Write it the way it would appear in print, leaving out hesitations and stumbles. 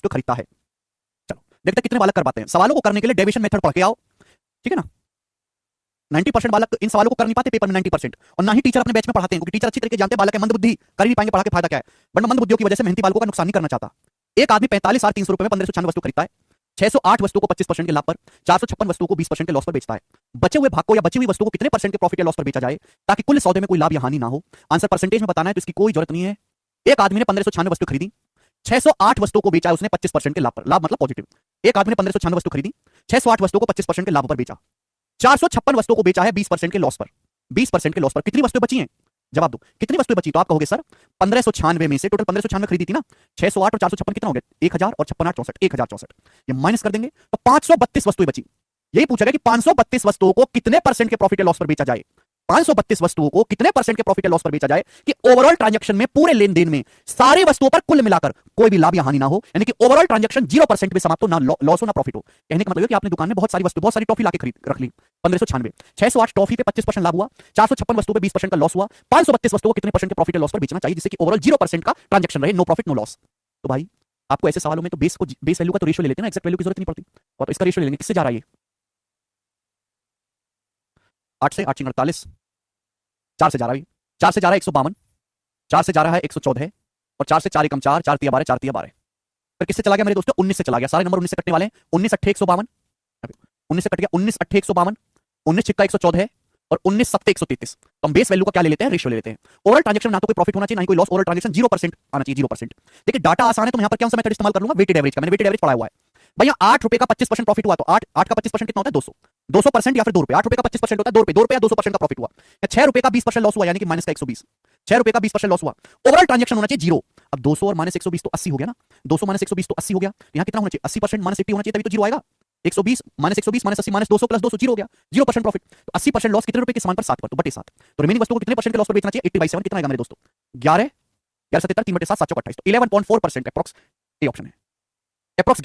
तो खरीदता है। चलो देखते हैं कितने बालक कर पाते हैं। सवालों को करने के लिए डेविएशन मेथड पढ़ के आओ, ठीक है ना। 90% बालक इन सवालों को कर नहीं पाते पेपर में 90%, और ना ही टीचर अपने बैच में पढ़ाते हैं, क्योंकि टीचर अच्छी तरीके जानते हैं बालक है मंदबुद्धि, कर ही नहीं पाएंगे, पढ़ा के फायदा क्या है। वरना मंदबुद्धियों की वजह से मेहनती बालकों का नुकसान नहीं करना चाहता। एक आदमी 45,300 रुपए में 1596 वस्तु खरीदता है, 608 वस्तुओं को 25% के लाभ पर, 456 वस्तुओं को 20% के लॉस पर बेचता है। बचे हुए भाग को या बची हुई वस्तुओं को कितने परसेंट के प्रॉफिट या लॉस पर बेचा जाए ताकि कुल सौदे में कोई लाभ या हानि ना हो। आंसर परसेंटेज में बताना है तो इसकी कोई जरूरत नहीं है। एक आदमी ने 1596 वस्तु खरीदी, 608 वस्तुओं को बेचा उसने 25% के लाभ पर, लाभ मतलब पॉजिटिव। एक आदमी ने 1596 वस्तु खरीदी, 608 वस्तुओं को 25% के लाभ पर बेचा, 456 वस्तुओं को बेचा है 20% के लॉस पर। 20% के लॉस पर कितनी वस्तुएं बची हैं? जवाब दो, कितनी वस्तुएं बची? तो आप कहोगे सर 1596 में से टोटल 1596 खरीदी थी ना, 608 और 456 कितना हो गया? 1000 और 56 64, 1064। ये माइनस कर देंगे तो 532 वस्तुएं बची। यही पूछा गया कि 532 वस्तुओं को कितने परसेंट के प्रॉफिट या लॉस पर बेचा जाए। 532 वस्तुओं को कितने परसेंट के प्रॉफिट या लॉस पर बेचा जाए कि ओवरऑल ट्रांजैक्शन में, पूरे लेन देन में, सारी वस्तुओं पर कुल मिलाकर कोई भी लाभ या हानि ना हो, यानी कि ओवरऑल ट्रांजैक्शन 0% में समाप्त हो, ना लॉस हो ना प्रॉफिट हो। कहने का मतलब है कि आपने दुकान में बहुत सारी वस्तु, बहुत सारी टॉफी लाके खरीद रख ली, 1596, 608 टॉफी पे 25% लाभ हुआ, 456 वस्तुओं पे 20% का लॉस हुआ, 532 वस्तुओं को कितने परसेंट के प्रॉफिट या लॉस पर बेचना चाहिए जिससे कि ओवरऑल 0% का ट्रांजैक्शन रहे, नो प्रॉफिट नो लॉस। तो भाई आपको ऐसे सवालों में तो बेस वैल्यू का तो रेशियो ले लेते हैं ना, एक्जेक्ट वैल्यू की जरूरत नहीं पड़ती। और तो इसका रेशियो ले लेंगे, किससे जा रहा है ये? 8 से 8 48, 4 से जा रहा है, 4 से जा रहा है 152, 4 से जा रहा है 114, और 4 से 4 एकम 4, 4 तिया 12, 4 तिया 12। फिर किससे चला गया मेरे दोस्तों? 19 से चला गया। सारे नंबर 19 से कटने वाले हैं। 19 8 152, 19 से कट गया, 19 8 152, 19 छिक्का 114 है, और 19 7 133। तो हम बेस वैल्यू का क्या ले लेते हैं? रेशियो ले लेते हैं। ओवरऑल ट्रांजैक्शन ना तो कोई प्रॉफिट होना चाहिए ना ही कोई लॉस, ओवरऑल ट्रांजैक्शन 0% आना चाहिए, 0%। देखिए डाटा आसान है तो मैं यहाँ पर कौन सा मेथड इस्तेमाल कर लूंगा? वेटेड एवरेज का। मैंने वेटेड एवरेज पढ़ा हुआ है भैया। 8 रुपए का 25% प्रॉफिट हुआ तो 8 का 25% कितना होता है? 200। 200% या फिर 2 रुपए। 8 रुपए का 25% होता है 2 रुपए, 2 रुपए या 200% का प्रॉफिट हुआ, या 6 रुपए का 20% लॉस हुआ, यानी कि माइनस का 120। 6 रुपए का 20% लॉस हुआ, ओवरऑल ट्रांजैक्शन होना चाहिए 0। अब 200 और माइनस 120 तो 80 हो गया ना, 200 माइनस 120 तो 80 हो गया। यहाँ कितना होना चाहिए? 80% माइनस 80 होना चाहिए, तभी तो 0 आएगा। 120 माइनस 120 माइनस 80 माइनस 200 प्लस 200, 0 हो गया, 0% प्रॉफिट। तो 80% लॉस कितने रुपए के समान पर? 7 पर, तो बटे 7। तो रिमेनिंग वस्तु को कितने परसेंट के लॉस पर बेचना चाहिए? 80/7 कितना आएगा मेरे दोस्तों? 11 11 77 3/7 728, तो 11.4% अप्रॉक्स। ये ऑप्शन है अप्रॉक्स।